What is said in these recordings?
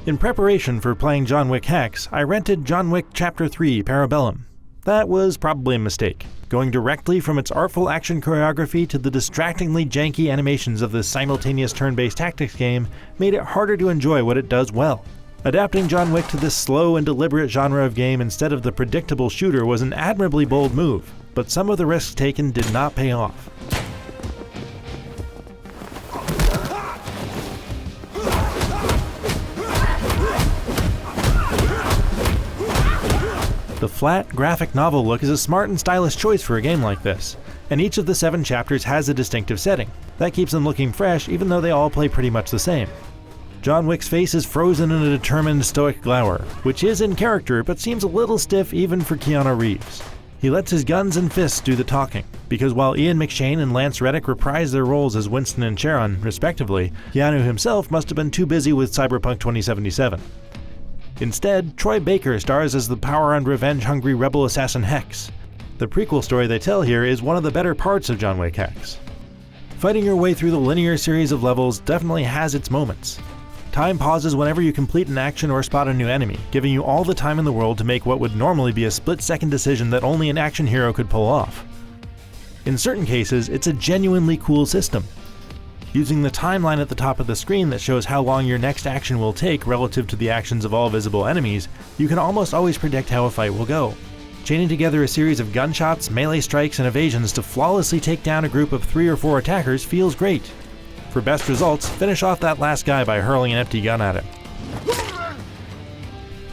In preparation for playing John Wick Hex, I rented John Wick Chapter 3 Parabellum. That was probably a mistake. Going directly from its artful action choreography to the distractingly janky animations of this simultaneous turn-based tactics game made it harder to enjoy what it does well. Adapting John Wick to this slow and deliberate genre of game instead of the predictable shooter was an admirably bold move, but some of the risks taken did not pay off. The flat, graphic novel look is a smart and stylish choice for a game like this, and each of the 7 chapters has a distinctive setting. That keeps them looking fresh even though they all play pretty much the same. John Wick's face is frozen in a determined, stoic glower, which is in character but seems a little stiff even for Keanu Reeves. He lets his guns and fists do the talking, because while Ian McShane and Lance Reddick reprise their roles as Winston and Charon, respectively, Keanu himself must have been too busy with Cyberpunk 2077. Instead, Troy Baker stars as the power and revenge-hungry rebel assassin Hex. The prequel story they tell here is one of the better parts of John Wick Hex. Fighting your way through the linear series of levels definitely has its moments. Time pauses whenever you complete an action or spot a new enemy, giving you all the time in the world to make what would normally be a split-second decision that only an action hero could pull off. In certain cases, it's a genuinely cool system. Using the timeline at the top of the screen that shows how long your next action will take relative to the actions of all visible enemies, you can almost always predict how a fight will go. Chaining together a series of gunshots, melee strikes, and evasions to flawlessly take down a group of 3 or 4 attackers feels great. For best results, finish off that last guy by hurling an empty gun at him.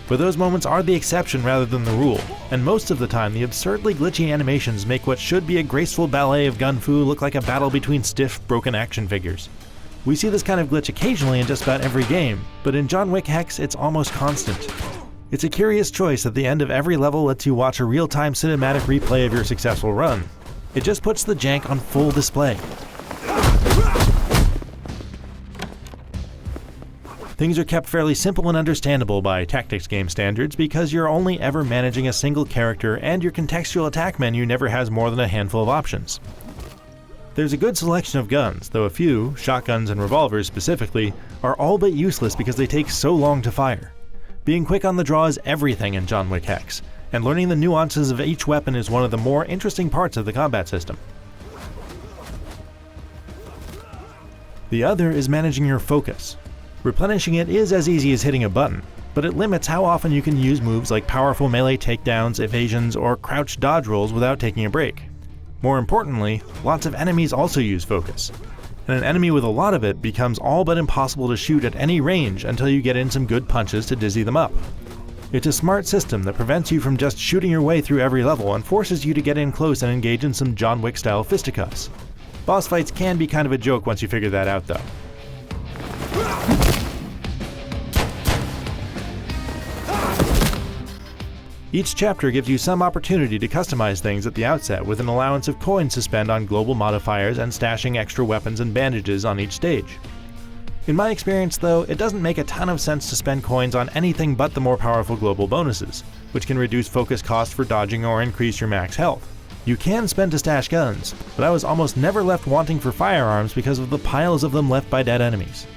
But those moments are the exception rather than the rule, and most of the time the absurdly glitchy animations make what should be a graceful ballet of gun fu look like a battle between stiff, broken action figures. We see this kind of glitch occasionally in just about every game, but in John Wick Hex it's almost constant. It's a curious choice that the end of every level lets you watch a real-time cinematic replay of your successful run. It just puts the jank on full display. Things are kept fairly simple and understandable by tactics game standards because you're only ever managing a single character and your contextual attack menu never has more than a handful of options. There's a good selection of guns, though a few, shotguns and revolvers specifically, are all but useless because they take so long to fire. Being quick on the draw is everything in John Wick Hex, and learning the nuances of each weapon is one of the more interesting parts of the combat system. The other is managing your focus. Replenishing it is as easy as hitting a button, but it limits how often you can use moves like powerful melee takedowns, evasions, or crouch dodge rolls without taking a break. More importantly, lots of enemies also use focus, and an enemy with a lot of it becomes all but impossible to shoot at any range until you get in some good punches to dizzy them up. It's a smart system that prevents you from just shooting your way through every level and forces you to get in close and engage in some John Wick style fisticuffs. Boss fights can be kind of a joke once you figure that out though. Each chapter gives you some opportunity to customize things at the outset with an allowance of coins to spend on global modifiers and stashing extra weapons and bandages on each stage. In my experience though, it doesn't make a ton of sense to spend coins on anything but the more powerful global bonuses, which can reduce focus cost for dodging or increase your max health. You can spend to stash guns, but I was almost never left wanting for firearms because of the piles of them left by dead enemies.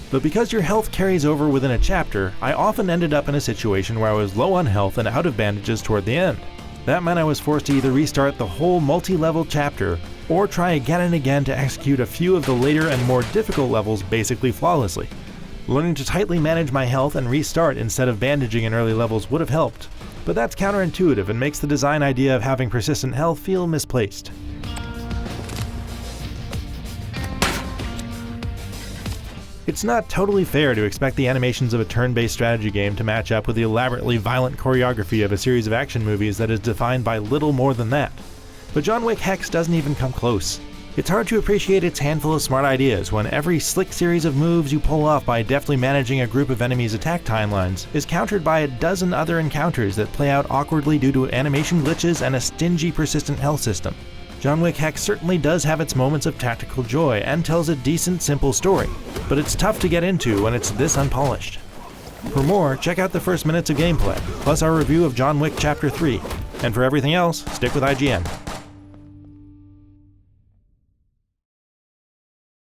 But because your health carries over within a chapter, I often ended up in a situation where I was low on health and out of bandages toward the end. That meant I was forced to either restart the whole multi-level chapter, or try again and again to execute a few of the later and more difficult levels basically flawlessly. Learning to tightly manage my health and restart instead of bandaging in early levels would have helped, but that's counterintuitive and makes the design idea of having persistent health feel misplaced. It's not totally fair to expect the animations of a turn-based strategy game to match up with the elaborately violent choreography of a series of action movies that is defined by little more than that. But John Wick Hex doesn't even come close. It's hard to appreciate its handful of smart ideas when every slick series of moves you pull off by deftly managing a group of enemies' attack timelines is countered by a dozen other encounters that play out awkwardly due to animation glitches and a stingy persistent health system. John Wick Hex certainly does have its moments of tactical joy and tells a decent, simple story, but it's tough to get into when it's this unpolished. For more, check out the first minutes of gameplay, plus our review of John Wick Chapter 3, and for everything else, stick with IGN.